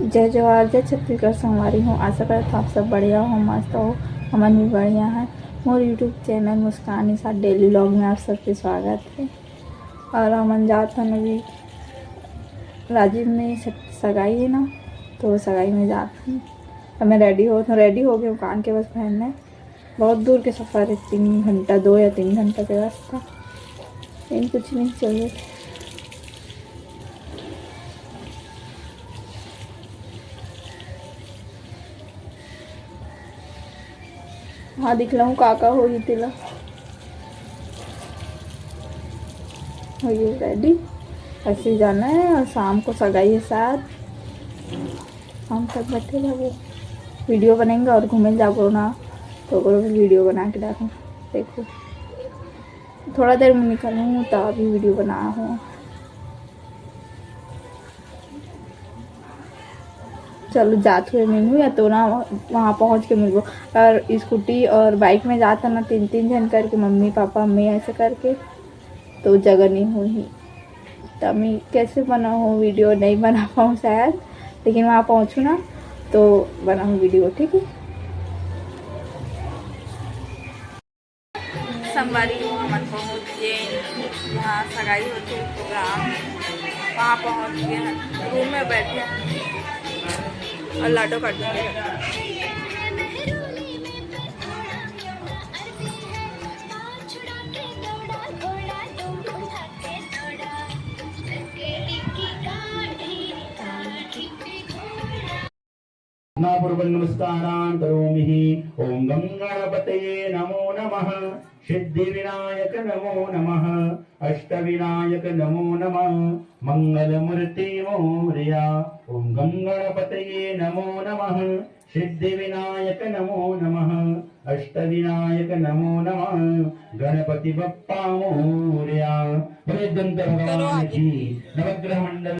जय जवाहर जय छत्तीसगढ़ से हमारी हूँ। आशा करता आप सब बढ़िया हो, मस्त हो। हमन भी बढ़िया है। मोर यूट्यूब चैनल मुस्कान के साथ डेली व्लॉग में आप सबके स्वागत है। और हमन जात हन अभी राजीव में सगाई है ना, तो सगाई में जात हन। तो मैं रेडी हो गई हूँ। कान के बस पहनना है। बहुत दूर के सफ़र है, 3 घंटा 2 या 3 घंटा के रास्ता। लेकिन कुछ नहीं, चलिए। हाँ दिखला हूँ काका हो ही तिला हो ये रेडी। ऐसे ही जाना है और शाम को सगाई है साथ। शाम तक बैठे जाओ, वीडियो बनेंगे और घूमे जाओ ना, तो वीडियो बना के डालूँ। देखो थोड़ा देर में निकलूँ तो अभी वीडियो बना हूँ। चलो जात हुए मिलूँ या तो ना वहाँ पहुँच के मिलूँ। और स्कूटी और बाइक में जाता ना 3-3 जन करके, मम्मी पापा मैं ऐसे करके, तो जगह नहीं हुई। तो मैं कैसे बनाऊँ वीडियो, नहीं बना पाऊँ शायद, लेकिन वहाँ पहुँचूँ ना तो बनाऊँ वीडियो, ठीक है। सोमवारी को हम पहुँच गए जहाँ सगाई होती है प्रोग्राम, वहाँ पहुँच गए हैं। रूम में बैठे हैं और लाडो काट देंगे। पूर्वं नमस्कारान् करोमि। ओम गं गणपतये नमो नमः। सिद्धिविनायक नमो नमः। अष्टविनायक नमो नमः। मंगलमूर्ति मोरया। ओम गं गणपतये नमो नमः। सिद्धिविनायक नमो नमः। अष्टविनायक नमो नमः। गणपति बप्पा मोरया। बृहद्दंत भगवान की नवग्रह मंडल।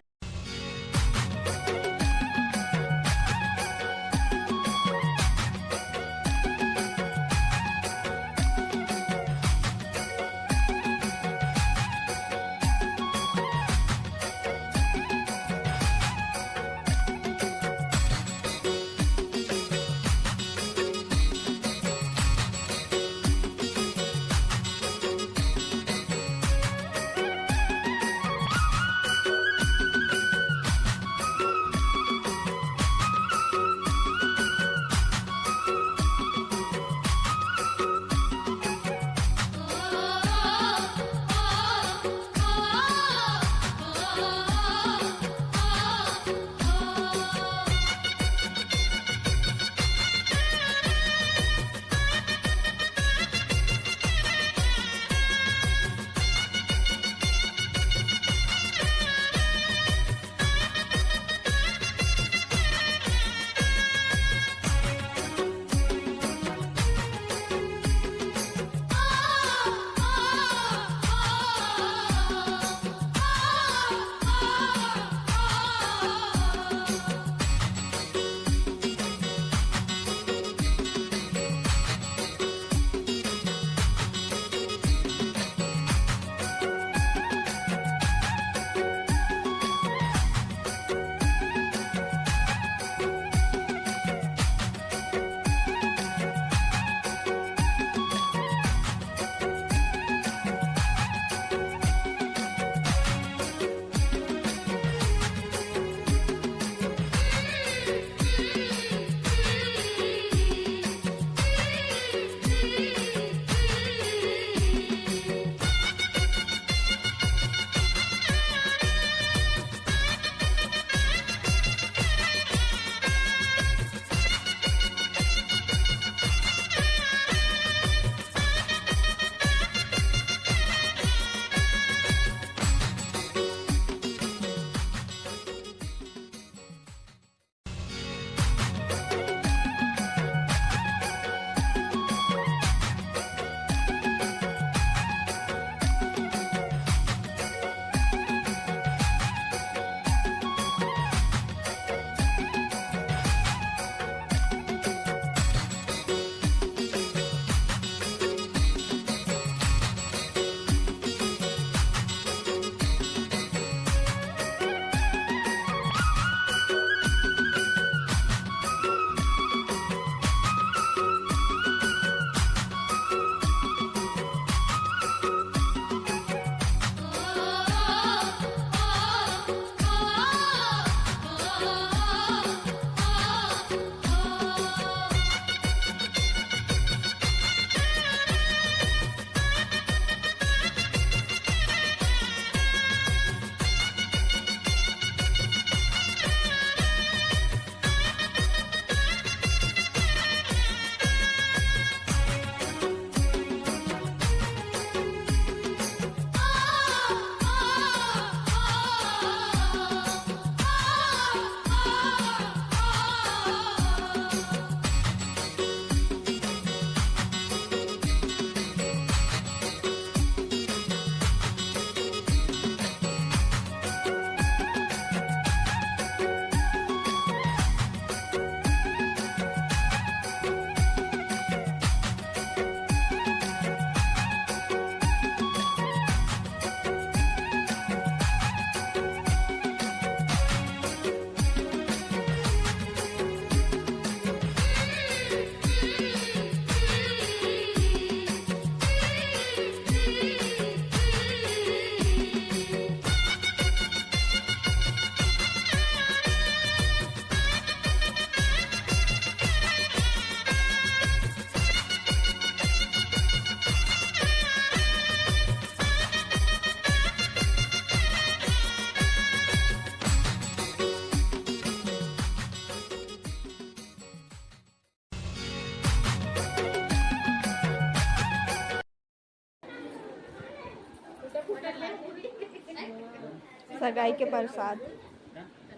सगाई के प्रसाद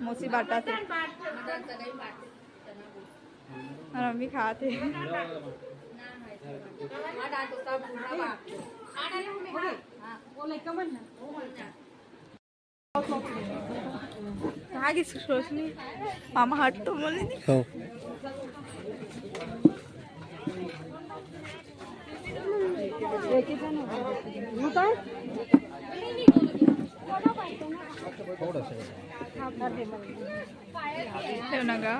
मौसी बाटा थे और हम भी खाते कहाँ की रोशनी मामा हट तो बोले नहीं नगा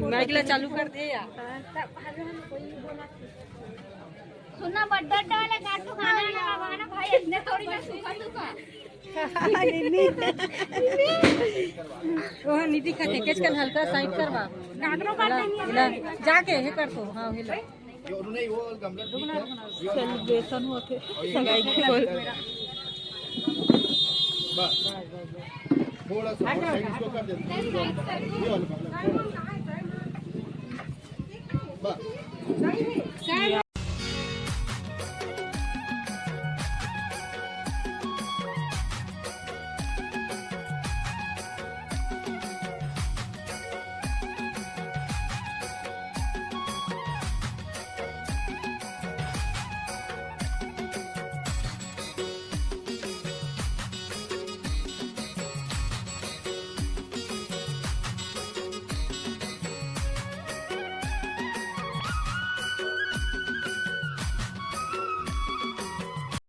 माइकला चालू कर दे यार सुना बड्डा वाला काटू खाना लगाना भाई इतने थोड़ी ना सूखा सूखा ओह नीति खाते केच कल हल्का साइड करवा काटरो काटने हिला जाके हे कर तो हां हिला सेलिब्रेशन होते सगाई के बोल थोड़ा सा इसको कर देते हैं ये वाला बस